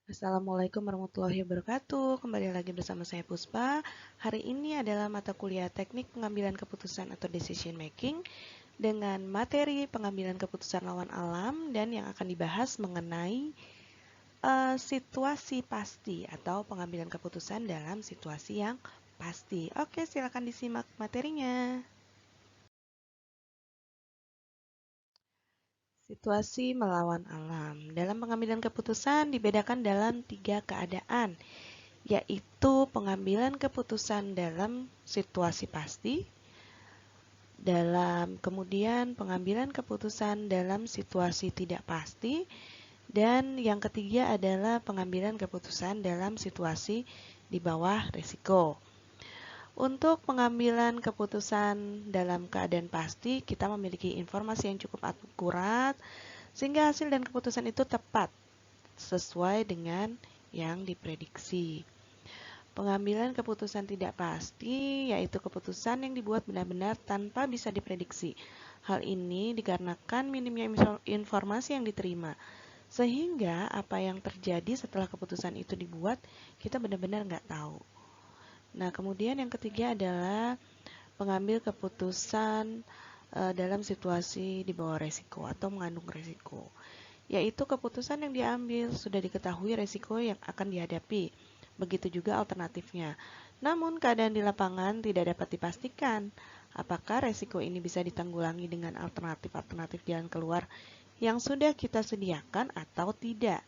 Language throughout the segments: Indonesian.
Assalamualaikum warahmatullahi wabarakatuh. Kembali lagi bersama saya Puspa. Hari ini adalah mata kuliah Teknik Pengambilan Keputusan atau Decision Making dengan materi pengambilan keputusan lawan alam dan yang akan dibahas mengenai situasi pasti atau pengambilan keputusan dalam situasi yang pasti. Oke, silakan disimak materinya. Situasi melawan alam. Dalam pengambilan keputusan dibedakan dalam 3 keadaan, yaitu pengambilan keputusan dalam situasi pasti, kemudian pengambilan keputusan dalam situasi tidak pasti, dan yang ketiga adalah pengambilan keputusan dalam situasi di bawah risiko. Untuk pengambilan keputusan dalam keadaan pasti, kita memiliki informasi yang cukup akurat, sehingga hasil dan keputusan itu tepat sesuai dengan yang diprediksi. Pengambilan keputusan tidak pasti, yaitu keputusan yang dibuat benar-benar tanpa bisa diprediksi. Hal ini dikarenakan minimnya informasi yang diterima, sehingga apa yang terjadi setelah keputusan itu dibuat, kita benar-benar nggak tahu. Nah, kemudian yang ketiga adalah pengambil keputusan dalam situasi di bawah resiko atau mengandung resiko, yaitu keputusan yang diambil sudah diketahui resiko yang akan dihadapi. Begitu juga alternatifnya. Namun keadaan di lapangan tidak dapat dipastikan apakah resiko ini bisa ditanggulangi dengan alternatif-alternatif jalan keluar yang sudah kita sediakan atau tidak.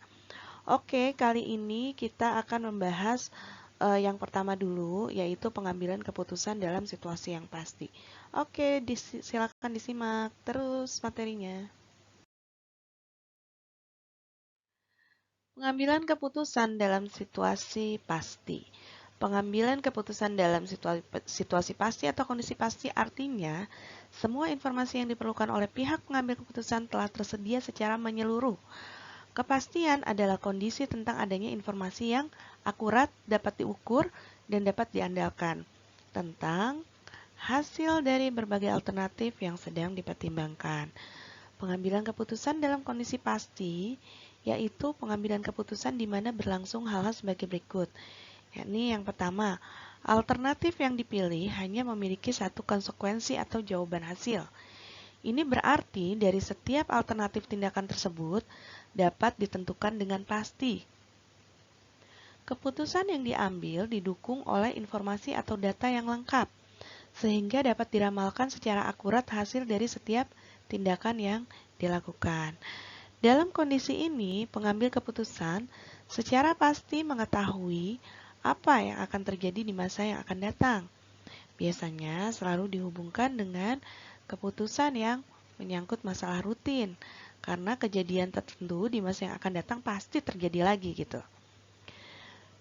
Oke, kali ini kita akan membahas yang pertama dulu, yaitu pengambilan keputusan dalam situasi yang pasti. Oke, silakan disimak terus materinya. Pengambilan keputusan dalam situasi pasti. Pengambilan keputusan dalam situasi pasti atau kondisi pasti artinya semua informasi yang diperlukan oleh pihak pengambil keputusan telah tersedia secara menyeluruh. Kepastian adalah kondisi tentang adanya informasi yang akurat, dapat diukur, dan dapat diandalkan tentang hasil dari berbagai alternatif yang sedang dipertimbangkan. Pengambilan keputusan dalam kondisi pasti yaitu pengambilan keputusan di mana berlangsung hal-hal sebagai berikut. Yakni yang pertama, alternatif yang dipilih hanya memiliki satu konsekuensi atau jawaban hasil. Ini berarti dari setiap alternatif tindakan tersebut dapat ditentukan dengan pasti. Keputusan yang diambil didukung oleh informasi atau data yang lengkap, sehingga dapat diramalkan secara akurat hasil dari setiap tindakan yang dilakukan. Dalam kondisi ini, pengambil keputusan secara pasti mengetahui apa yang akan terjadi di masa yang akan datang. Biasanya selalu dihubungkan dengan keputusan yang menyangkut masalah rutin, karena kejadian tertentu di masa yang akan datang pasti terjadi lagi gitu.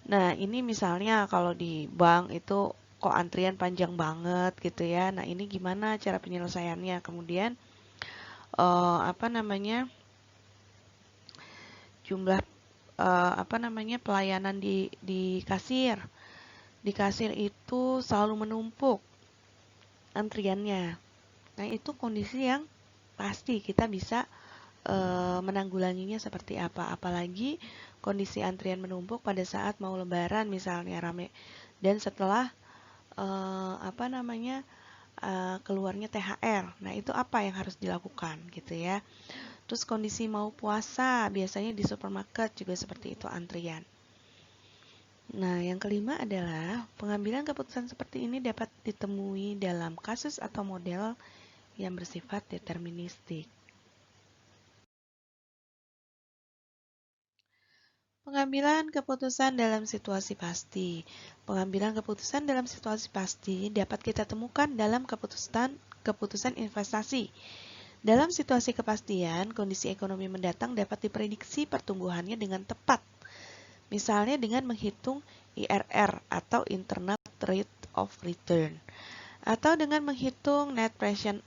Nah, ini misalnya kalau di bank itu kok antrian panjang banget gitu ya. Nah, ini gimana cara penyelesaiannya? Kemudian jumlah pelayanan di kasir. Di kasir itu selalu menumpuk antriannya. Nah, itu kondisi yang pasti kita bisa menanggulanginya seperti apa. Apalagi kondisi antrian menumpuk pada saat mau lebaran misalnya rame dan setelah keluarnya THR. Nah, itu apa yang harus dilakukan gitu ya. Terus kondisi mau puasa, biasanya di supermarket juga seperti itu antrian. Nah, yang kelima adalah pengambilan keputusan seperti ini dapat ditemui dalam kasus atau model yang bersifat deterministik. Pengambilan keputusan dalam situasi pasti. Pengambilan keputusan dalam situasi pasti dapat kita temukan dalam keputusan investasi. Dalam situasi kepastian, kondisi ekonomi mendatang dapat diprediksi pertumbuhannya dengan tepat. Misalnya dengan menghitung IRR atau Internal Rate of Return, atau dengan menghitung Net Present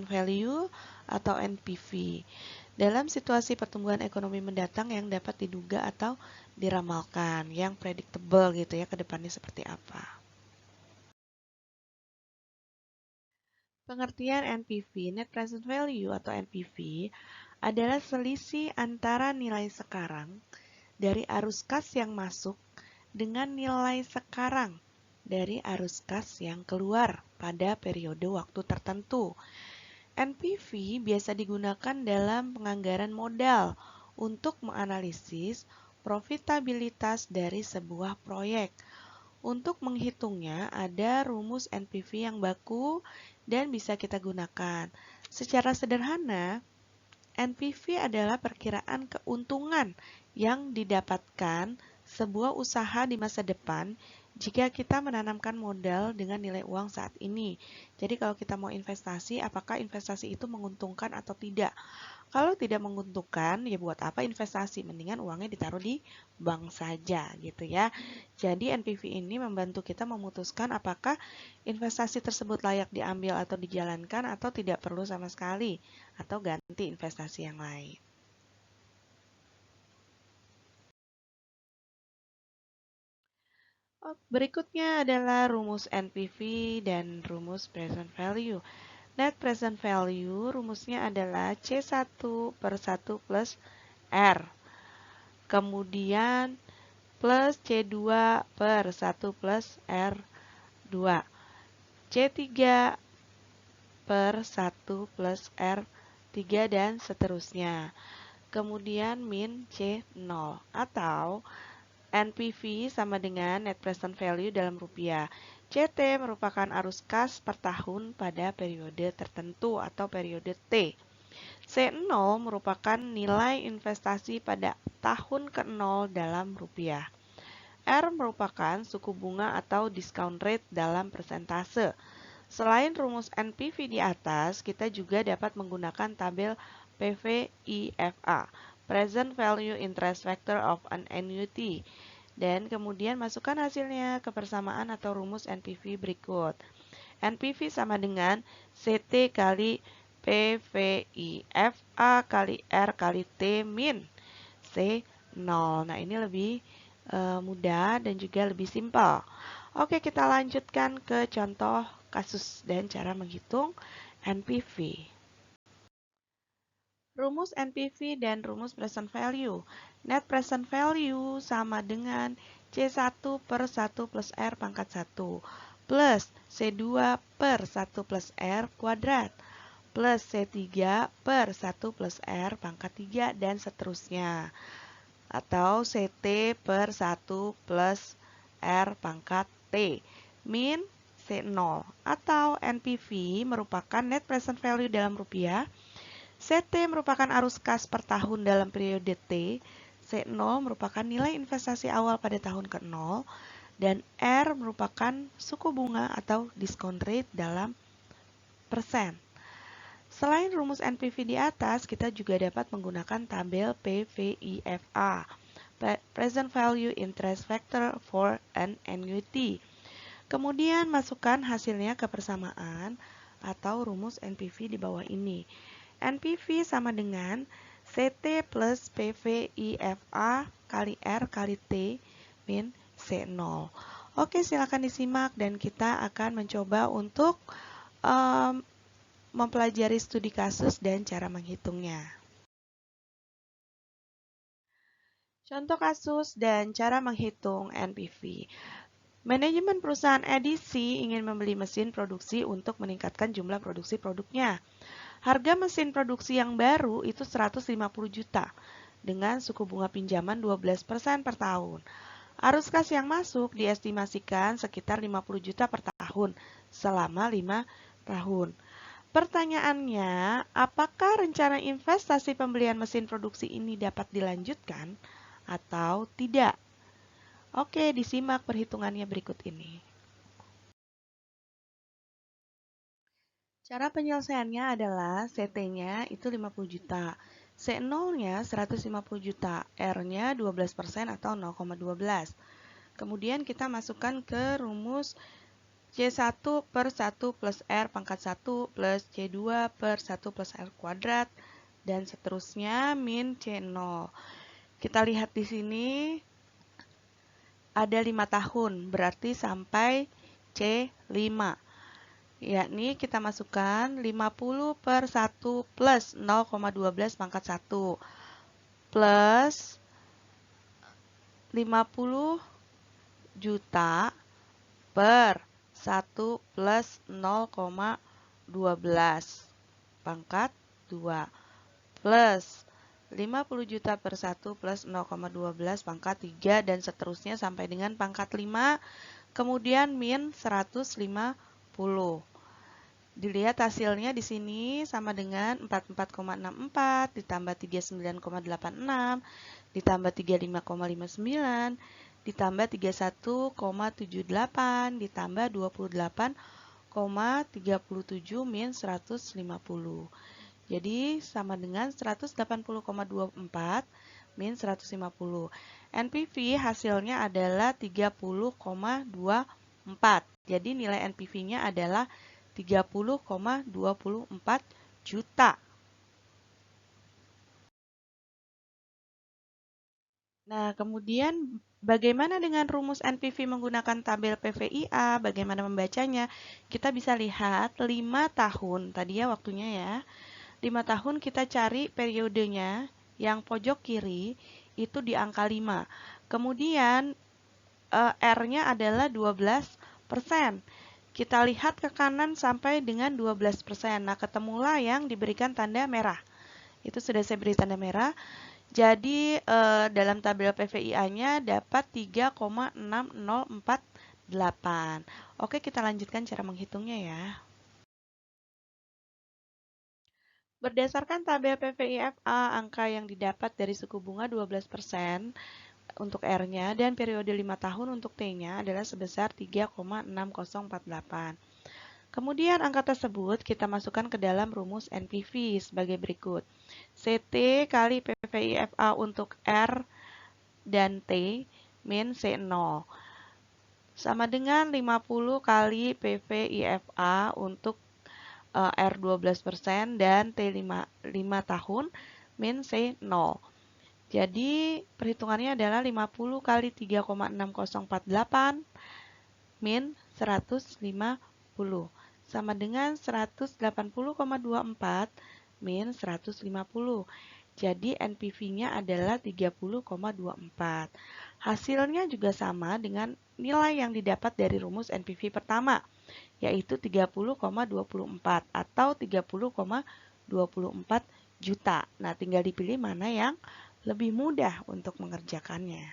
Value atau NPV. Dalam situasi pertumbuhan ekonomi mendatang yang dapat diduga atau diramalkan, yang predictable gitu ya, ke depannya seperti apa. Pengertian NPV, Net Present Value atau NPV, adalah selisih antara nilai sekarang dari arus kas yang masuk dengan nilai sekarang dari arus kas yang keluar pada periode waktu tertentu. NPV biasa digunakan dalam penganggaran modal untuk menganalisis profitabilitas dari sebuah proyek. Untuk menghitungnya, ada rumus NPV yang baku dan bisa kita gunakan. Secara sederhana, NPV adalah perkiraan keuntungan yang didapatkan sebuah usaha di masa depan jika kita menanamkan modal dengan nilai uang saat ini. Jadi kalau kita mau investasi, apakah investasi itu menguntungkan atau tidak? Kalau tidak menguntungkan, ya buat apa investasi? Mendingan uangnya ditaruh di bank saja gitu ya. Jadi NPV ini membantu kita memutuskan apakah investasi tersebut layak diambil atau dijalankan atau tidak perlu sama sekali, atau ganti investasi yang lain. Berikutnya adalah rumus NPV dan rumus present value. Net present value rumusnya adalah C1 per 1 plus R. Kemudian plus C2 per 1 plus R2. C3 per 1 plus R3 dan seterusnya. Kemudian min C0 atau NPV sama dengan net present value dalam rupiah. CT merupakan arus kas per tahun pada periode tertentu atau periode T. C0 merupakan nilai investasi pada tahun ke-0 dalam rupiah. R merupakan suku bunga atau discount rate dalam persentase. Selain rumus NPV di atas, kita juga dapat menggunakan tabel PVIFA, Present Value Interest Factor of an Annuity, dan kemudian masukkan hasilnya ke persamaan atau rumus NPV berikut. NPV sama dengan CT kali PVIFA kali R kali T min C0. Nah, ini lebih mudah dan juga lebih simpel. Oke, kita lanjutkan ke contoh kasus dan cara menghitung NPV. Rumus NPV dan rumus present value. Net present value sama dengan C1 per 1 plus R pangkat 1 plus C2 per 1 plus R kuadrat plus C3 per 1 plus R pangkat 3 dan seterusnya. Atau CT per 1 plus R pangkat T min C0 atau NPV merupakan net present value dalam rupiah, CT merupakan arus kas per tahun dalam periode T, C0 merupakan nilai investasi awal pada tahun ke-0, dan R merupakan suku bunga atau discount rate dalam persen. Selain rumus NPV di atas, kita juga dapat menggunakan tabel PVIFA, Present Value Interest Factor for an Annuity. Kemudian masukkan hasilnya ke persamaan atau rumus NPV di bawah ini. NPV sama dengan CT plus PVIFA kali R kali T min C0. Oke, silakan disimak dan kita akan mencoba untuk mempelajari studi kasus dan cara menghitungnya. Contoh kasus dan cara menghitung NPV. Manajemen perusahaan edisi ingin membeli mesin produksi untuk meningkatkan jumlah produksi produknya. Harga mesin produksi yang baru itu 150 juta dengan suku bunga pinjaman 12% per tahun. Arus kas yang masuk diestimasikan sekitar 50 juta per tahun selama 5 tahun. Pertanyaannya, apakah rencana investasi pembelian mesin produksi ini dapat dilanjutkan atau tidak? Oke, disimak perhitungannya berikut ini. Cara penyelesaiannya adalah CT-nya itu 50 juta, C0-nya 150 juta, R-nya 12% atau 0,12. Kemudian kita masukkan ke rumus C1 per 1 plus R pangkat 1 plus C2 per 1 plus R kuadrat dan seterusnya min C0. Kita lihat di sini ada 5 tahun, berarti sampai C5. Yakni kita masukkan 50 per 1 plus 0,12 pangkat 1 plus 50 juta per 1 plus 0,12 pangkat 2 plus 50 juta per 1 plus 0,12 pangkat 3 dan seterusnya sampai dengan pangkat 5, kemudian min 150. Dilihat hasilnya di sini sama dengan 44,64 ditambah 39,86 ditambah 35,59 ditambah 31,78 ditambah 28,37 min 150. Jadi sama dengan 180,24 min 150. NPV hasilnya adalah 30,24. Jadi nilai NPV-nya adalah 30,24 juta. Nah, kemudian bagaimana dengan rumus NPV menggunakan tabel PVIA? Bagaimana membacanya? Kita bisa lihat 5 tahun, tadi ya waktunya ya. 5 tahun kita cari periodenya, yang pojok kiri itu di angka 5. Kemudian R-nya adalah 12%. Kita lihat ke kanan sampai dengan 12%. Nah, ketemulah yang diberikan tanda merah. Itu sudah saya beri tanda merah. Jadi, dalam tabel PVIA-nya dapat 3,6048. Oke, kita lanjutkan cara menghitungnya ya. Berdasarkan tabel PVIFA, angka yang didapat dari suku bunga 12% untuk R-nya dan periode 5 tahun untuk T-nya adalah sebesar 3,6048. Kemudian angka tersebut kita masukkan ke dalam rumus NPV sebagai berikut. CT kali PVIFA untuk R dan T min C0 sama dengan 50 kali PVIFA untuk R 12% dan T 5 tahun min C0. Jadi perhitungannya adalah 50 kali 3,6048 min 150 sama dengan 180,24 min 150. Jadi NPV-nya adalah 30,24. Hasilnya juga sama dengan nilai yang didapat dari rumus NPV pertama, yaitu 30,24 atau 30,24 juta. Nah, tinggal dipilih mana yang lebih mudah untuk mengerjakannya.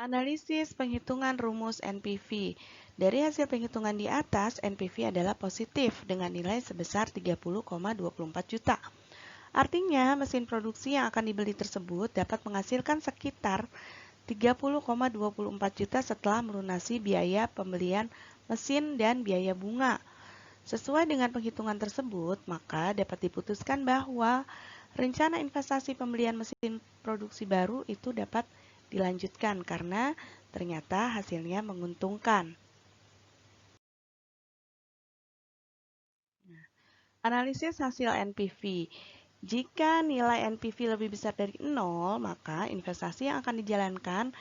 Analisis penghitungan rumus NPV. Dari hasil penghitungan di atas, NPV adalah positif dengan nilai sebesar 30,24 juta. Artinya, mesin produksi yang akan dibeli tersebut dapat menghasilkan sekitar 30,24 juta setelah melunasi biaya pembelian mesin dan biaya bunga. Sesuai dengan penghitungan tersebut, maka dapat diputuskan bahwa rencana investasi pembelian mesin produksi baru itu dapat dilanjutkan karena ternyata hasilnya menguntungkan. Analisis hasil NPV. Jika nilai NPV lebih besar dari 0, maka investasi yang akan dijalankan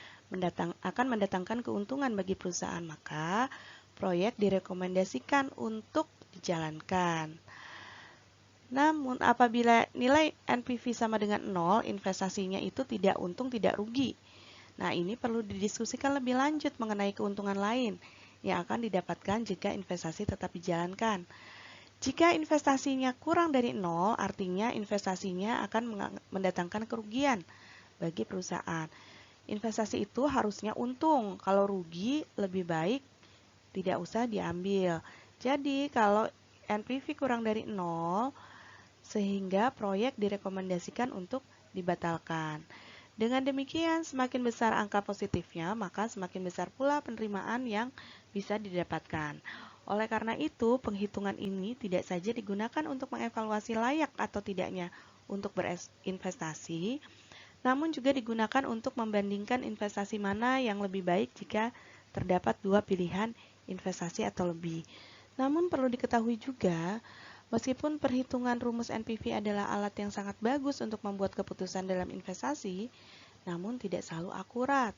akan mendatangkan keuntungan bagi perusahaan. Maka proyek direkomendasikan untuk dijalankan. Namun apabila nilai NPV sama dengan 0, investasinya itu tidak untung, tidak rugi. Nah, ini perlu didiskusikan lebih lanjut mengenai keuntungan lain yang akan didapatkan jika investasi tetap dijalankan. Jika investasinya kurang dari 0, artinya investasinya akan mendatangkan kerugian bagi perusahaan. Investasi itu harusnya untung, kalau rugi lebih baik tidak usah diambil. Jadi kalau NPV kurang dari 0, sehingga proyek direkomendasikan untuk dibatalkan. Dengan demikian, semakin besar angka positifnya, maka semakin besar pula penerimaan yang bisa didapatkan. Oleh karena itu, penghitungan ini tidak saja digunakan untuk mengevaluasi layak atau tidaknya untuk berinvestasi, namun juga digunakan untuk membandingkan investasi mana yang lebih baik jika terdapat dua pilihan investasi atau lebih. Namun perlu diketahui juga, meskipun perhitungan rumus NPV adalah alat yang sangat bagus untuk membuat keputusan dalam investasi, namun tidak selalu akurat.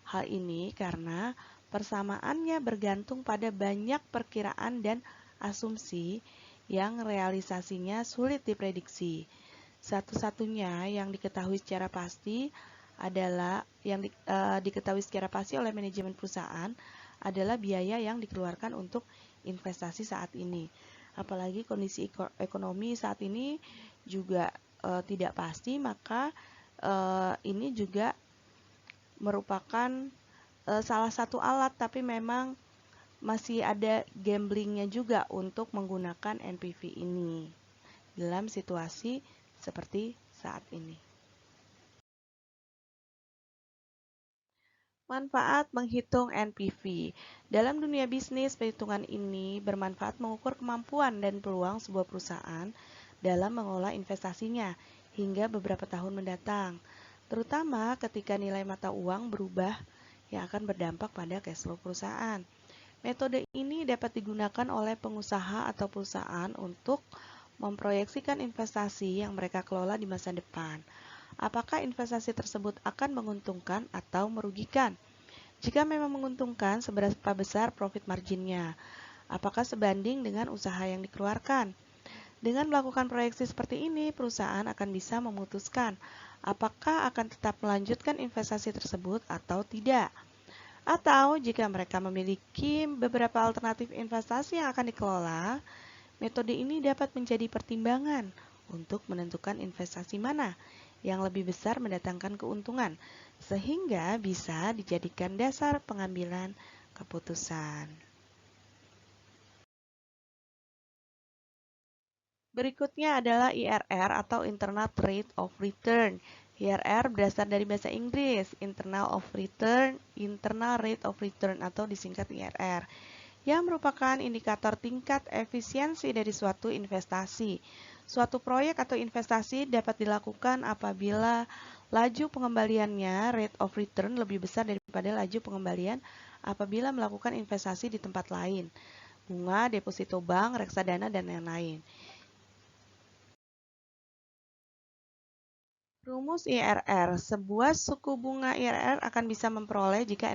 Hal ini karena persamaannya bergantung pada banyak perkiraan dan asumsi yang realisasinya sulit diprediksi. Satu-satunya yang diketahui secara pasti oleh manajemen perusahaan adalah biaya yang dikeluarkan untuk investasi saat ini. Apalagi kondisi ekonomi saat ini juga tidak pasti, maka ini juga merupakan salah satu alat, tapi memang masih ada gamblingnya juga untuk menggunakan NPV ini dalam situasi seperti saat ini. Manfaat menghitung NPV. Dalam dunia bisnis, perhitungan ini bermanfaat mengukur kemampuan dan peluang sebuah perusahaan dalam mengolah investasinya hingga beberapa tahun mendatang, terutama ketika nilai mata uang berubah yang akan berdampak pada cash flow perusahaan. Metode ini dapat digunakan oleh pengusaha atau perusahaan untuk memproyeksikan investasi yang mereka kelola di masa depan. Apakah investasi tersebut akan menguntungkan atau merugikan? Jika memang menguntungkan, seberapa besar profit marginnya? Apakah sebanding dengan usaha yang dikeluarkan? Dengan melakukan proyeksi seperti ini, perusahaan akan bisa memutuskan apakah akan tetap melanjutkan investasi tersebut atau tidak. Atau jika mereka memiliki beberapa alternatif investasi yang akan dikelola, metode ini dapat menjadi pertimbangan untuk menentukan investasi mana yang lebih besar mendatangkan keuntungan, sehingga bisa dijadikan dasar pengambilan keputusan. Berikutnya adalah IRR atau Internal Rate of Return. IRR berasal dari bahasa Inggris, Internal Rate of Return atau disingkat IRR, yang merupakan indikator tingkat efisiensi dari suatu investasi. Suatu proyek atau investasi dapat dilakukan apabila laju pengembaliannya rate of return lebih besar daripada laju pengembalian apabila melakukan investasi di tempat lain, bunga, deposito bank, reksadana, dan lain-lain. Rumus IRR. Sebuah suku bunga IRR akan bisa memperoleh jika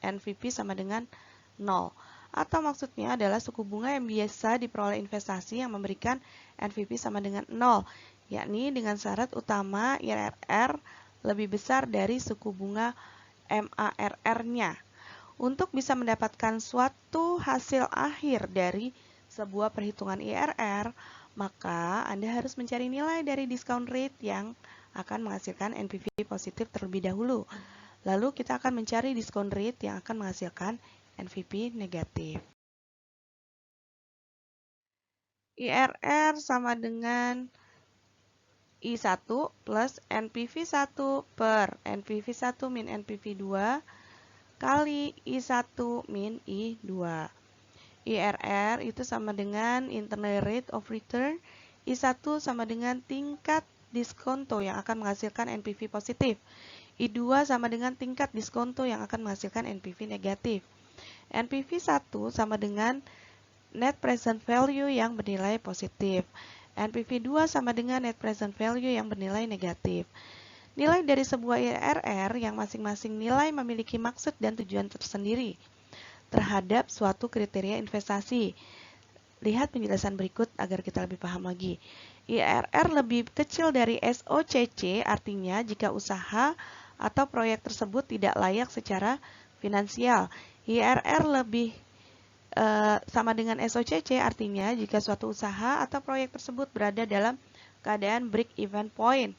NPV sama dengan 0. Atau maksudnya adalah suku bunga yang biasa diperoleh investasi yang memberikan NPV sama dengan 0, yakni dengan syarat utama IRR lebih besar dari suku bunga MARR-nya. Untuk bisa mendapatkan suatu hasil akhir dari sebuah perhitungan IRR, maka Anda harus mencari nilai dari discount rate yang akan menghasilkan NPV positif terlebih dahulu. Lalu kita akan mencari discount rate yang akan menghasilkan NPV negatif. IRR sama dengan I1 plus NPV1 per NPV1 min NPV2 kali I1 min I2. IRR itu sama dengan Internal Rate of Return, I1 sama dengan tingkat diskonto yang akan menghasilkan NPV positif, I2 sama dengan tingkat diskonto yang akan menghasilkan NPV negatif. NPV 1 sama dengan net present value yang bernilai positif. NPV 2 sama dengan net present value yang bernilai negatif. Nilai dari sebuah IRR yang masing-masing nilai memiliki maksud dan tujuan tersendiri terhadap suatu kriteria investasi. Lihat penjelasan berikut agar kita lebih paham lagi. IRR lebih kecil dari SOCC artinya jika usaha atau proyek tersebut tidak layak secara finansial. IRR lebih sama dengan SOCC artinya jika suatu usaha atau proyek tersebut berada dalam keadaan break-even point.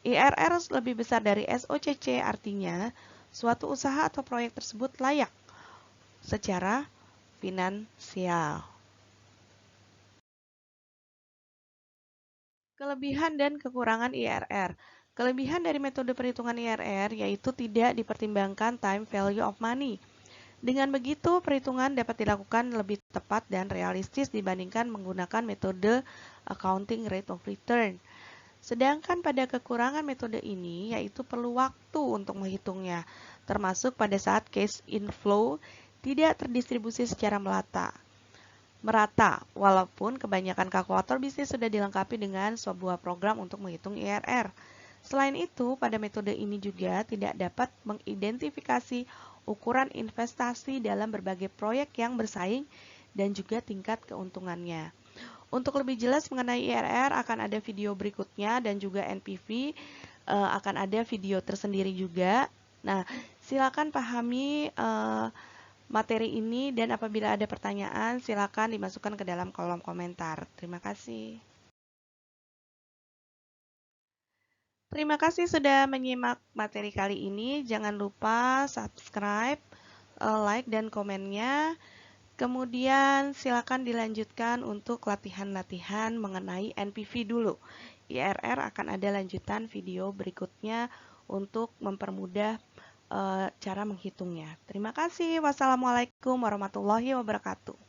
IRR lebih besar dari SOCC artinya suatu usaha atau proyek tersebut layak secara finansial. Kelebihan dan kekurangan IRR. Kelebihan dari metode perhitungan IRR yaitu tidak dipertimbangkan time value of money. Dengan begitu, perhitungan dapat dilakukan lebih tepat dan realistis dibandingkan menggunakan metode accounting rate of return. Sedangkan pada kekurangan metode ini, yaitu perlu waktu untuk menghitungnya, termasuk pada saat cash inflow tidak terdistribusi secara merata, walaupun kebanyakan kalkulator bisnis sudah dilengkapi dengan sebuah program untuk menghitung IRR. Selain itu, pada metode ini juga tidak dapat mengidentifikasi ukuran investasi dalam berbagai proyek yang bersaing dan juga tingkat keuntungannya. Untuk lebih jelas mengenai IRR akan ada video berikutnya dan juga NPV akan ada video tersendiri juga. Nah, silakan pahami materi ini dan apabila ada pertanyaan silakan dimasukkan ke dalam kolom komentar. Terima kasih. Terima kasih sudah menyimak materi kali ini. Jangan lupa subscribe, like, dan komennya. Kemudian silakan dilanjutkan untuk latihan-latihan mengenai NPV dulu. IRR akan ada lanjutan video berikutnya untuk mempermudah cara menghitungnya. Terima kasih. Wassalamualaikum warahmatullahi wabarakatuh.